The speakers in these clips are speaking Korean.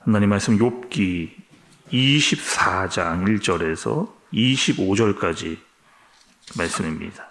하나님 말씀 욥기 24장 1절에서 25절까지 말씀입니다.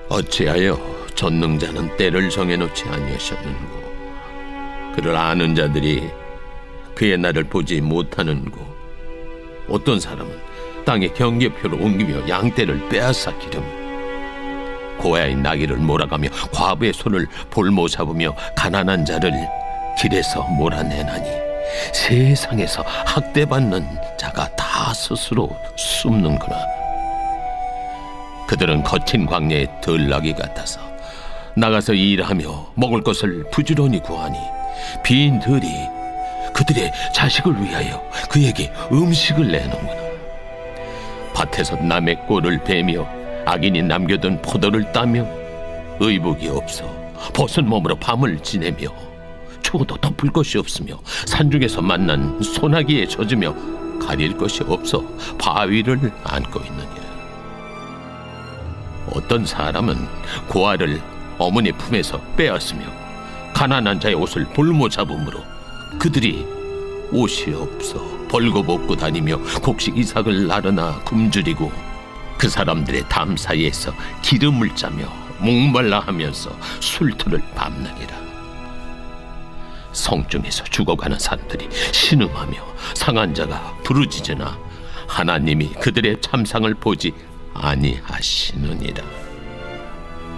어찌하여 전능자는 때를 정해놓지 아니하셨는고, 그를 아는 자들이 그의 날을 보지 못하는고, 어떤 사람은 땅의 경계표를 옮기며 양떼를 빼앗아 기르며 고아의 나귀를 몰아가며 과부의 손을 볼모 잡으며 가난한 자를 길에서 몰아내나니 세상에서 학대받는 자가 다 스스로 숨는구나. 그들은 거친 광야의 들나귀 같아서 나가서 일하며 먹을 것을 부지런히 구하니 빈들이 그들의 자식을 위하여 그에게 음식을 내놓는구나. 밭에서 남의 꼴을 베며 악인이 남겨둔 포도를 따며 의복이 없어 벗은 몸으로 밤을 지내며 추워도 덮을 것이 없으며 산중에서 만난 소나기에 젖으며 가릴 것이 없어 바위를 안고 있느니라. 어떤 사람은 고아를 어머니 품에서 빼앗으며 가난한 자의 옷을 볼모 잡음으로 그들이 옷이 없어 벌거벗고 다니며 곡식 이삭을 나르나 굶주리고 그 사람들의 담 사이에서 기름을 짜며 목말라 하면서 술틀을 밟느니라. 성중에서 죽어가는 사람들이 신음하며 상한 자가 부르짖으나 하나님이 그들의 참상을 보지 아니하시느니라.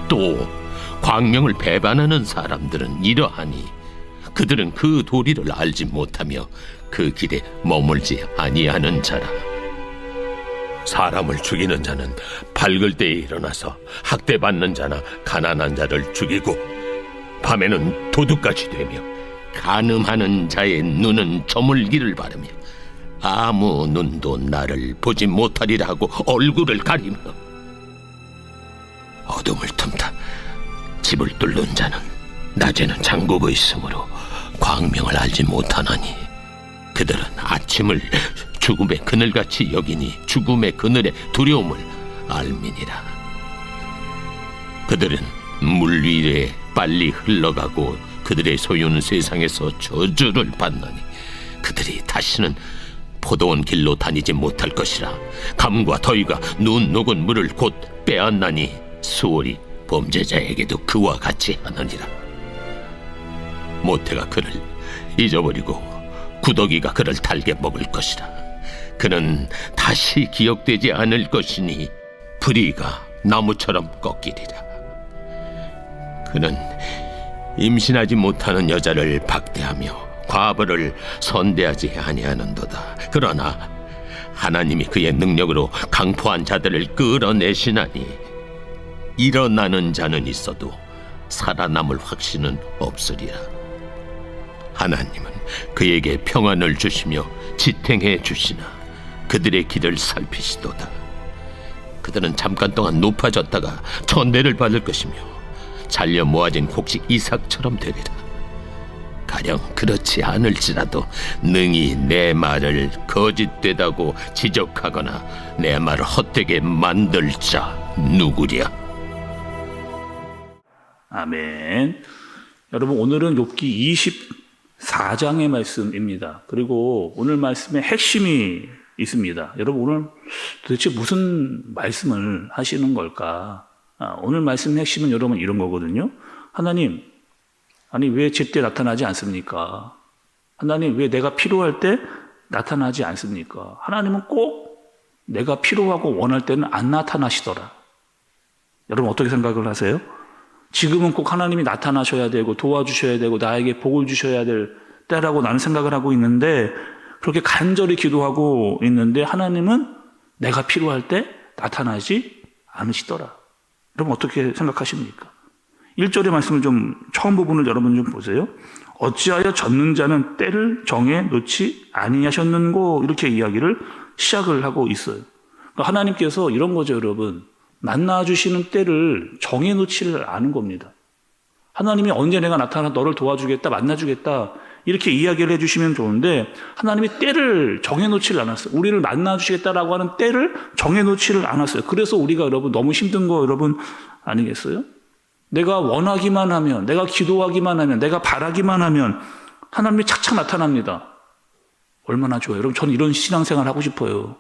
또 광명을 배반하는 사람들은 이러하니 그들은 그 도리를 알지 못하며 그 길에 머물지 아니하는 자라. 사람을 죽이는 자는 밝을 때에 일어나서 학대받는 자나 가난한 자를 죽이고 밤에는 도둑같이 되며 간음하는 자의 눈은 저물기를 바라며 아무 눈도 나를 보지 못하리라 하고 얼굴을 가리며 어둠을 틈타 집을 뚫는 자는 낮에는 잠그고 있으므로 광명을 알지 못하나니 그들은 아침을 죽음의 그늘같이 여기니 죽음의 그늘의 두려움을 알미니라. 그들은 물 위에 빨리 흘러가고 그들의 소유는 세상에서 저주를 받나니 그들이 다시는 포도원 길로 다니지 못할 것이라. 감과 더위가 눈 녹은 물을 곧 빼앗나니 수월이 범죄자에게도 그와 같이 하느니라. 모태가 그를 잊어버리고 구더기가 그를 달게 먹을 것이라. 그는 다시 기억되지 않을 것이니 불의가 나무처럼 꺾이리라. 그는 임신하지 못하는 여자를 박대하며 과부를 선대하지 아니하는도다. 그러나 하나님이 그의 능력으로 강포한 자들을 끌어내시나니 일어나는 자는 있어도 살아남을 확신은 없으리라. 하나님은 그에게 평안을 주시며 지탱해 주시나 그들의 길을 살피시도다. 그들은 잠깐 동안 높아졌다가 천대를 받을 것이며 잘려 모아진 곡식 이삭처럼 되리라. 가령 그렇지 않을지라도 능히 내 말을 거짓되다고 지적하거나 내 말을 헛되게 만들 자 누구랴. 아멘. 여러분, 오늘은 욥기 24장의 말씀입니다. 그리고 오늘 말씀에 핵심이 있습니다. 여러분, 오늘 도대체 무슨 말씀을 하시는 걸까? 오늘 말씀 핵심은 여러분 이런 거거든요. 하나님, 아니 왜 제때 나타나지 않습니까? 하나님, 왜 내가 필요할 때 나타나지 않습니까? 하나님은 꼭 내가 필요하고 원할 때는 안 나타나시더라. 여러분 어떻게 생각을 하세요? 지금은 꼭 하나님이 나타나셔야 되고 도와주셔야 되고 나에게 복을 주셔야 될 때라고 나는 생각을 하고 있는데, 그렇게 간절히 기도하고 있는데 하나님은 내가 필요할 때 나타나지 않으시더라. 여러분 어떻게 생각하십니까? 1절의 말씀을 좀, 처음 부분을 여러분 좀 보세요. 어찌하여 전능자는 때를 정해 놓지 아니하셨는고, 이렇게 이야기를 시작을 하고 있어요. 그러니까 하나님께서 이런 거죠, 여러분. 만나주시는 때를 정해 놓지를 않은 겁니다. 하나님이 언제 내가 나타나 너를 도와주겠다, 만나주겠다, 이렇게 이야기를 해주시면 좋은데 하나님이 때를 정해놓지를 않았어요. 우리를 만나주시겠다라고 하는 때를 정해놓지를 않았어요. 그래서 우리가 여러분 너무 힘든 거 여러분 아니겠어요? 내가 원하기만 하면, 내가 기도하기만 하면, 내가 바라기만 하면 하나님이 착착 나타납니다. 얼마나 좋아요. 여러분, 저는 이런 신앙생활 하고 싶어요.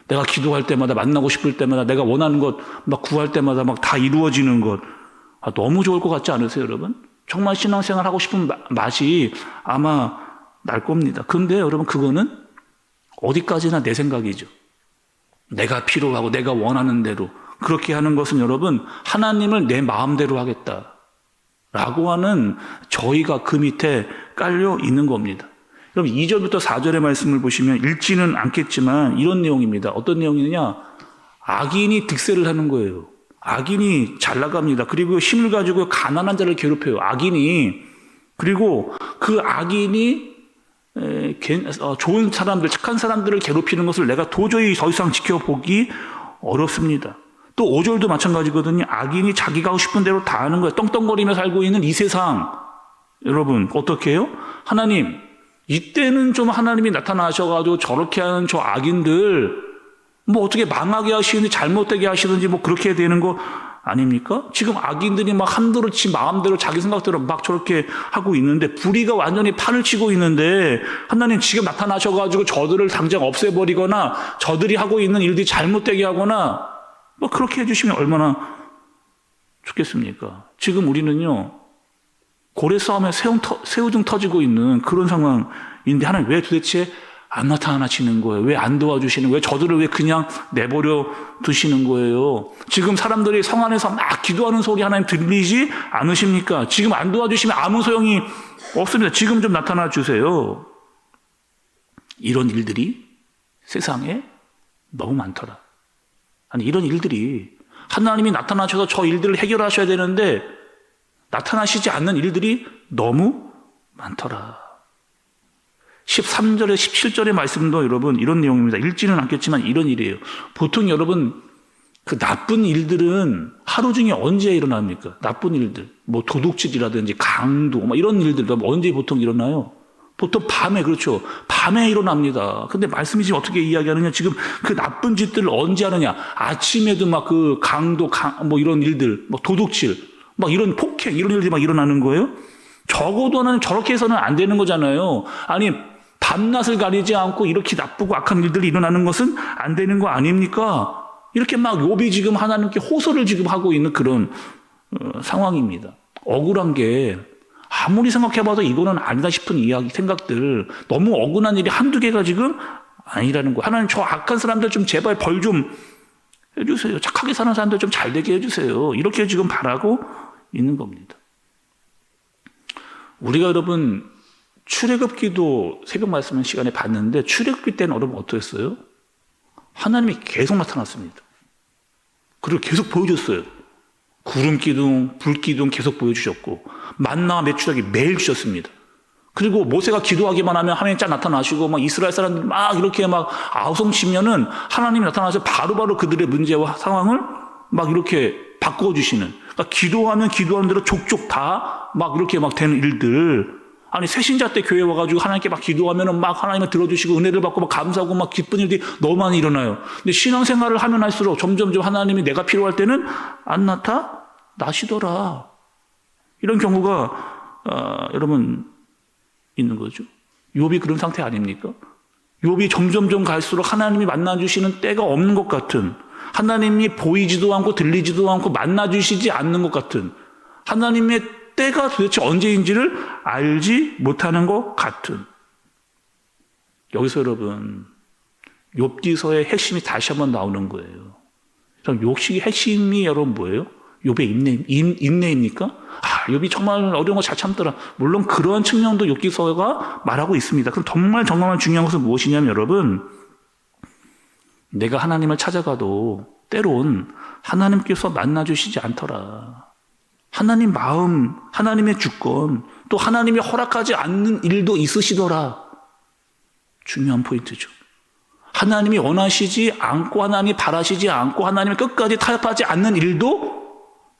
내가 기도할 때마다, 만나고 싶을 때마다, 내가 원하는 것 막 구할 때마다 막 다 이루어지는 것. 너무 좋을 것 같지 않으세요, 여러분? 정말 신앙생활 하고 싶은 맛이 아마 날 겁니다. 그런데 여러분, 그거는 어디까지나 내 생각이죠. 내가 필요하고 내가 원하는 대로 그렇게 하는 것은 여러분, 하나님을 내 마음대로 하겠다라고 하는 저희가 그 밑에 깔려 있는 겁니다. 여러분, 2절부터 4절의 말씀을 보시면 읽지는 않겠지만 이런 내용입니다. 어떤 내용이냐? 악인이 득세를 하는 거예요. 악인이 잘 나갑니다. 그리고 힘을 가지고 가난한 자를 괴롭혀요. 악인이. 그리고 그 악인이 좋은 사람들, 착한 사람들을 괴롭히는 것을 내가 도저히 더 이상 지켜보기 어렵습니다. 또 5절도 마찬가지거든요. 악인이 자기가 하고 싶은 대로 다 하는 거예요. 떵떵거리며 살고 있는 이 세상. 여러분, 어떻게 해요? 하나님, 이때는 좀 하나님이 나타나셔가지고 저렇게 하는 저 악인들 뭐 어떻게 망하게 하시는지 잘못되게 하시는지 뭐 그렇게 되는 거 아닙니까? 지금 악인들이 막 함부로 지 마음대로 자기 생각대로 막 저렇게 하고 있는데 불의가 완전히 판을 치고 있는데 하나님 지금 나타나셔가지고 저들을 당장 없애버리거나 저들이 하고 있는 일들이 잘못되게 하거나 뭐 그렇게 해주시면 얼마나 좋겠습니까? 지금 우리는요 고래 싸움에 새우등 터지고 있는 그런 상황인데 하나님 왜 도대체 안 나타나시는 거예요? 왜 안 도와주시는 거예요? 저들을 왜 그냥 내버려 두시는 거예요? 지금 사람들이 성 안에서 막 기도하는 소리 하나님 들리지 않으십니까? 지금 안 도와주시면 아무 소용이 없습니다. 지금 좀 나타나 주세요. 이런 일들이 세상에 너무 많더라. 아니 이런 일들이 하나님이 나타나셔서 저 일들을 해결하셔야 되는데 나타나시지 않는 일들이 너무 많더라. 13절에 17절의 말씀도 여러분 이런 내용입니다. 읽지는 않겠지만 이런 일이에요. 보통 여러분 그 나쁜 일들은 하루 중에 언제 일어납니까? 나쁜 일들. 뭐 도둑질이라든지 강도 뭐 이런 일들 언제 보통 일어나요? 보통 밤에 그렇죠. 밤에 일어납니다. 근데 말씀이 지금 어떻게 이야기하느냐? 지금 그 나쁜 짓들을 언제 하느냐? 아침에도 막 그 강도 뭐 이런 일들, 뭐 도둑질, 막 이런 폭행 이런 일들이 막 일어나는 거예요. 적어도는 저렇게 해서는 안 되는 거잖아요. 아니 밤낮을 가리지 않고 이렇게 나쁘고 악한 일들이 일어나는 것은 안 되는 거 아닙니까? 이렇게 막 욥이 지금 하나님께 호소를 지금 하고 있는 그런 상황입니다. 억울한 게 아무리 생각해봐도 이거는 아니다 싶은 이야기, 생각들 너무 억울한 일이 한두 개가 지금 아니라는 거예요. 하나님 저 악한 사람들 좀 제발 벌 좀 해주세요. 착하게 사는 사람들 좀 잘 되게 해주세요. 이렇게 지금 바라고 있는 겁니다. 우리가 여러분 출애굽기도 새벽 말씀 시간에 봤는데 출애굽기 때는 여러분 어떠했어요? 하나님이 계속 나타났습니다. 그리고 계속 보여줬어요. 구름 기둥, 불 기둥 계속 보여주셨고 만나와 메추라기 매일 주셨습니다. 그리고 모세가 기도하기만 하면 하나님 쫙 나타나시고 막 이스라엘 사람들 막 이렇게 막 아우성치면은 하나님이 나타나서 바로바로 그들의 문제와 상황을 막 이렇게 바꿔주시는. 그러니까 기도하면 기도하는 대로 족족 다 막 이렇게 막 되는 일들. 아니 새신자 때 교회 와가지고 하나님께 막 기도하면은 막 하나님을 들어주시고 은혜를 받고 막 감사하고 막 기쁜 일들이 너무 많이 일어나요. 근데 신앙생활을 하면 할수록 점점 하나님이 내가 필요할 때는 안 나타나시더라. 이런 경우가 여러분 있는 거죠. 욥이 그런 상태 아닙니까? 욥이 점점 갈수록 하나님이 만나주시는 때가 없는 것 같은, 하나님이 보이지도 않고 들리지도 않고 만나주시지 않는 것 같은, 하나님의 때가 도대체 언제인지를 알지 못하는 것 같은. 여기서 여러분 욥기서의 핵심이 다시 한번 나오는 거예요. 그럼 욥기 핵심이 여러분 뭐예요? 욥의 인내입니까? 욥이 정말 어려운 거 잘 참더라. 물론 그러한 측면도 욥기서가 말하고 있습니다. 그럼 정말 중요한 것은 무엇이냐면 여러분 내가 하나님을 찾아가도 때론 하나님께서 만나주시지 않더라. 하나님 마음, 하나님의 주권, 또 하나님이 허락하지 않는 일도 있으시더라. 중요한 포인트죠. 하나님이 원하시지 않고 하나님이 바라시지 않고 하나님이 끝까지 타협하지 않는 일도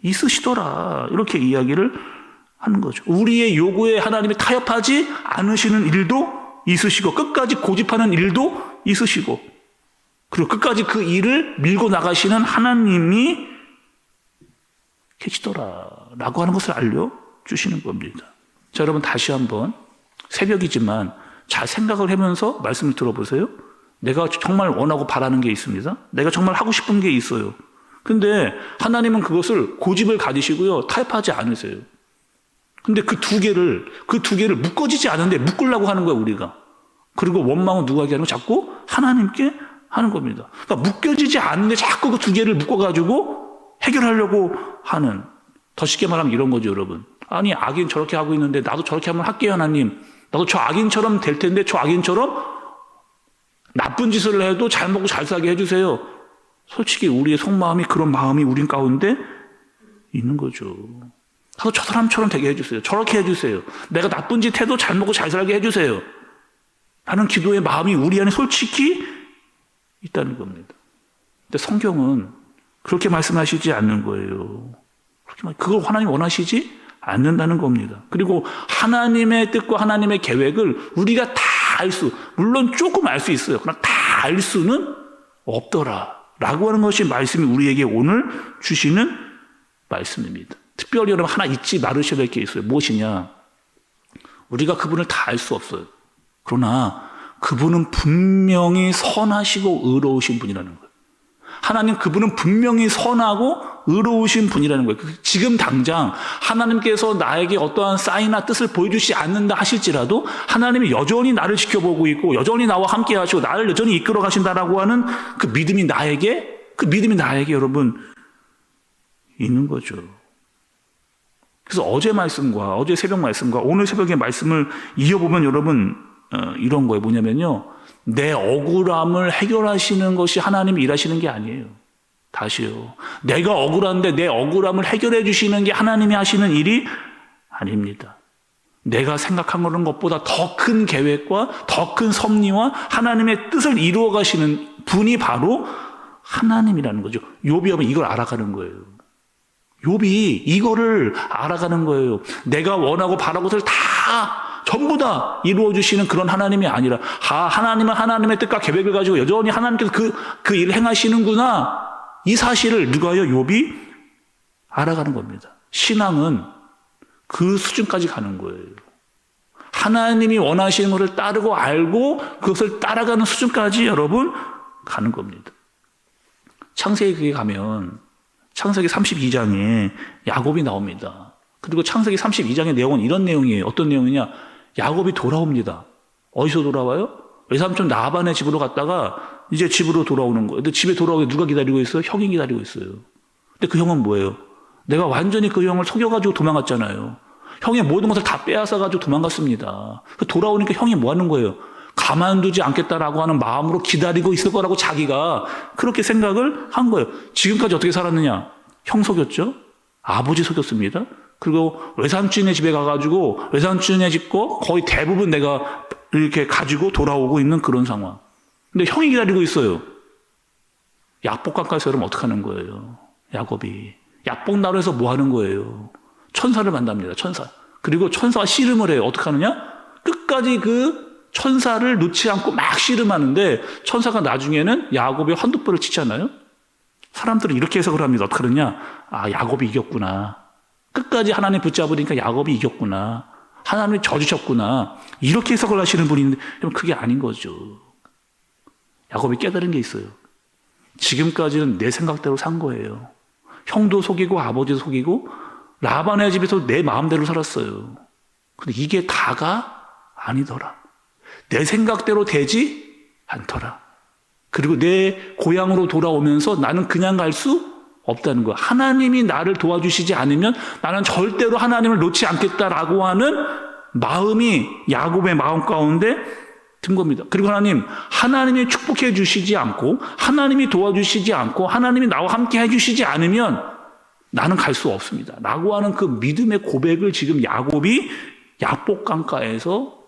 있으시더라. 이렇게 이야기를 하는 거죠. 우리의 요구에 하나님이 타협하지 않으시는 일도 있으시고 끝까지 고집하는 일도 있으시고 그리고 끝까지 그 일을 밀고 나가시는 하나님이 계시더라라고 하는 것을 알려주시는 겁니다. 자, 여러분 다시 한번 새벽이지만 잘 생각을 하면서 말씀을 들어보세요. 내가 정말 원하고 바라는 게 있습니다. 내가 정말 하고 싶은 게 있어요. 근데 하나님은 그것을 고집을 가지시고요. 타협하지 않으세요. 근데 그 두 개를 묶어지지 않은데 묶으려고 하는 거예요, 우리가. 그리고 원망은 누구에게 하는 거? 자꾸 하나님께 하는 겁니다. 그러니까 묶여지지 않는데 자꾸 그 두 개를 묶어가지고 해결하려고 하는, 더 쉽게 말하면 이런 거죠, 여러분. 아니, 악인 저렇게 하고 있는데 나도 저렇게 한번 할게요, 하나님. 나도 저 악인처럼 될 텐데 저 악인처럼 나쁜 짓을 해도 잘 먹고 잘 살게 해주세요. 솔직히 우리의 속마음이 그런 마음이 우린 가운데 있는 거죠. 나도 저 사람처럼 되게 해주세요. 저렇게 해주세요. 내가 나쁜 짓 해도 잘 먹고 잘 살게 해주세요. 라는 기도의 마음이 우리 안에 솔직히 있다는 겁니다. 근데 성경은 그렇게 말씀하시지 않는 거예요. 그걸 하나님 원하시지 않는다는 겁니다. 그리고 하나님의 뜻과 하나님의 계획을 우리가 다 물론 조금 알 수 있어요. 그러나 다 알 수는 없더라. 라고 하는 것이 말씀이 우리에게 오늘 주시는 말씀입니다. 특별히 여러분 하나 잊지 말으셔야 될 게 있어요. 무엇이냐? 우리가 그분을 다 알 수 없어요. 그러나 그분은 분명히 선하시고 의로우신 분이라는 거예요. 하나님 그분은 분명히 선하고 의로우신 분이라는 거예요. 지금 당장 하나님께서 나에게 어떠한 사인이나 뜻을 보여주시지 않는다 하실지라도 하나님이 여전히 나를 지켜보고 있고 여전히 나와 함께 하시고 나를 여전히 이끌어 가신다라고 하는 그 믿음이 나에게 여러분 있는 거죠. 그래서 어제 말씀과 어제 새벽 말씀과 오늘 새벽의 말씀을 이어보면 여러분 이런 거예요. 뭐냐면요. 내 억울함을 해결하시는 것이 하나님이 일하시는 게 아니에요. 다시요. 내가 억울한데 내 억울함을 해결해 주시는 게 하나님이 하시는 일이 아닙니다. 내가 생각한 것보다 더 큰 계획과 더 큰 섭리와 하나님의 뜻을 이루어 가시는 분이 바로 하나님이라는 거죠. 욥이 이걸 알아가는 거예요. 욥이 이거를 알아가는 거예요. 내가 원하고 바라는 것을 다 전부 다 이루어 주시는 그런 하나님이 아니라 하나님은 하나님의 뜻과 계획을 가지고 여전히 하나님께서 그 일을 행하시는구나. 이 사실을 누가요? 욥이 알아가는 겁니다. 신앙은 그 수준까지 가는 거예요. 하나님이 원하시는 것을 따르고 알고 그것을 따라가는 수준까지 여러분 가는 겁니다. 창세기에 가면 창세기 32장에 야곱이 나옵니다. 그리고 창세기 32장의 내용은 이런 내용이에요. 어떤 내용이냐? 야곱이 돌아옵니다. 어디서 돌아와요? 외삼촌 라반의 집으로 갔다가 이제 집으로 돌아오는 거예요. 근데 집에 돌아오게 누가 기다리고 있어요? 형이 기다리고 있어요. 근데 그 형은 뭐예요? 내가 완전히 그 형을 속여가지고 도망갔잖아요. 형의 모든 것을 다 빼앗아가지고 도망갔습니다. 돌아오니까 형이 뭐 하는 거예요? 가만두지 않겠다라고 하는 마음으로 기다리고 있을 거라고 자기가 그렇게 생각을 한 거예요. 지금까지 어떻게 살았느냐? 형 속였죠? 아버지 속였습니다. 그리고 외삼촌의 집에 가가지고 외삼촌의 집거 거의 대부분 내가 이렇게 가지고 돌아오고 있는 그런 상황. 근데 형이 기다리고 있어요. 약복강가에서 여러분 어떻게 하는 거예요? 야곱이. 약복나루에서 뭐 하는 거예요? 천사를 만납니다. 천사. 그리고 천사가 씨름을 해요. 어떻게 하느냐? 끝까지 그 천사를 놓지 않고 막 씨름하는데 천사가 나중에는 야곱의 헌옷볼을 치잖아요. 사람들은 이렇게 해석을 합니다. 어떻게 하느냐? 야곱이 이겼구나. 끝까지 하나님 붙잡으니까 야곱이 이겼구나. 하나님이 져주셨구나. 이렇게 해석을 하시는 분이 있는데 그게 아닌 거죠. 야곱이 깨달은 게 있어요. 지금까지는 내 생각대로 산 거예요. 형도 속이고 아버지도 속이고 라반의 집에서 내 마음대로 살았어요. 근데 이게 다가 아니더라. 내 생각대로 되지 않더라. 그리고 내 고향으로 돌아오면서 나는 그냥 갈 수 없다는 거야. 하나님이 나를 도와주시지 않으면 나는 절대로 하나님을 놓지 않겠다라고 하는 마음이 야곱의 마음 가운데 든 겁니다. 그리고 하나님이 축복해 주시지 않고 하나님이 도와주시지 않고 하나님이 나와 함께 해주시지 않으면 나는 갈 수 없습니다. 라고 하는 그 믿음의 고백을 지금 야곱이 약복강가에서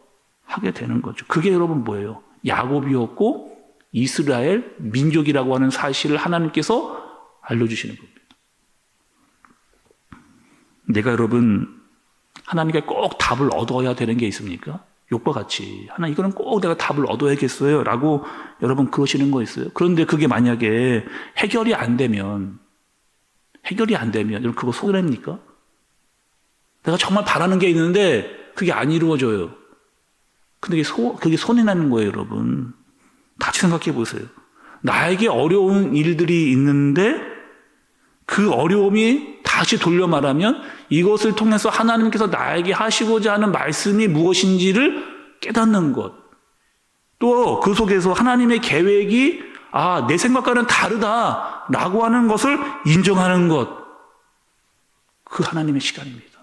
하게 되는 거죠. 그게 여러분 뭐예요? 야곱이었고 이스라엘 민족이라고 하는 사실을 하나님께서 알려주시는 겁니다. 내가 여러분 하나님께 꼭 답을 얻어야 되는 게 있습니까? 욥과 같이 하나님 이거는 꼭 내가 답을 얻어야겠어요 라고 여러분 그러시는 거 있어요. 그런데 그게 만약에 해결이 안 되면 여러분 그거 속이랍니까? 내가 정말 바라는 게 있는데 그게 안 이루어져요. 근데 그게 손해 나는 거예요, 여러분. 다시 생각해 보세요. 나에게 어려운 일들이 있는데 그 어려움이 다시 돌려 말하면 이것을 통해서 하나님께서 나에게 하시고자 하는 말씀이 무엇인지를 깨닫는 것. 또 그 속에서 하나님의 계획이 내 생각과는 다르다라고 하는 것을 인정하는 것. 그 하나님의 시간입니다.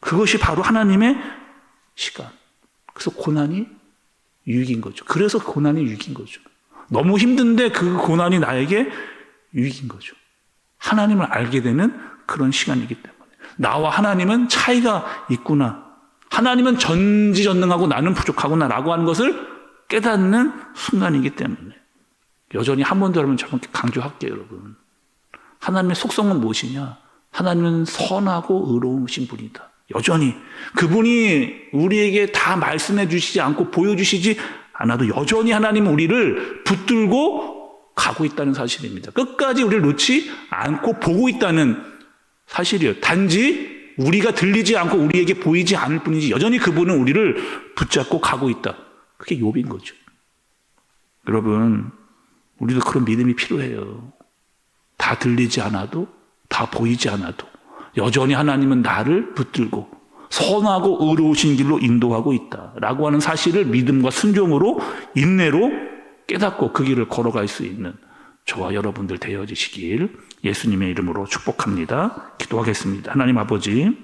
그것이 바로 하나님의 시간. 그래서 고난이 유익인 거죠. 그래서 고난이 유익인 거죠. 너무 힘든데 그 고난이 나에게 유익인 거죠. 하나님을 알게 되는 그런 시간이기 때문에. 나와 하나님은 차이가 있구나. 하나님은 전지전능하고 나는 부족하구나라고 하는 것을 깨닫는 순간이기 때문에. 여전히 한 번 더 여러분 저렇게 강조할게요, 여러분. 하나님의 속성은 무엇이냐? 하나님은 선하고 의로우신 분이다. 여전히 그분이 우리에게 다 말씀해 주시지 않고 보여주시지 않아도 여전히 하나님은 우리를 붙들고 가고 있다는 사실입니다. 끝까지 우리를 놓지 않고 보고 있다는 사실이에요. 단지 우리가 들리지 않고 우리에게 보이지 않을 뿐이지 여전히 그분은 우리를 붙잡고 가고 있다. 그게 욥인 거죠. 여러분, 우리도 그런 믿음이 필요해요. 다 들리지 않아도, 다 보이지 않아도 여전히 하나님은 나를 붙들고 선하고 의로우신 길로 인도하고 있다라고 하는 사실을 믿음과 순종으로 인내로 깨닫고 그 길을 걸어갈 수 있는 저와 여러분들 되어지시길 예수님의 이름으로 축복합니다. 기도하겠습니다. 하나님 아버지,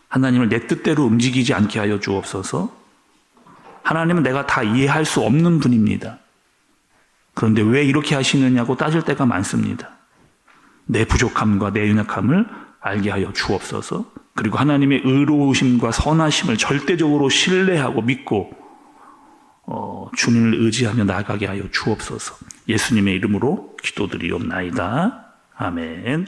하나님을 내 뜻대로 움직이지 않게 하여 주옵소서. 하나님은 내가 다 이해할 수 없는 분입니다. 그런데 왜 이렇게 하시느냐고 따질 때가 많습니다. 내 부족함과 내 연약함을 알게 하여 주옵소서. 그리고 하나님의 의로우심과 선하심을 절대적으로 신뢰하고 믿고 주님을 의지하며 나아가게 하여 주옵소서. 예수님의 이름으로 기도드리옵나이다. 아멘.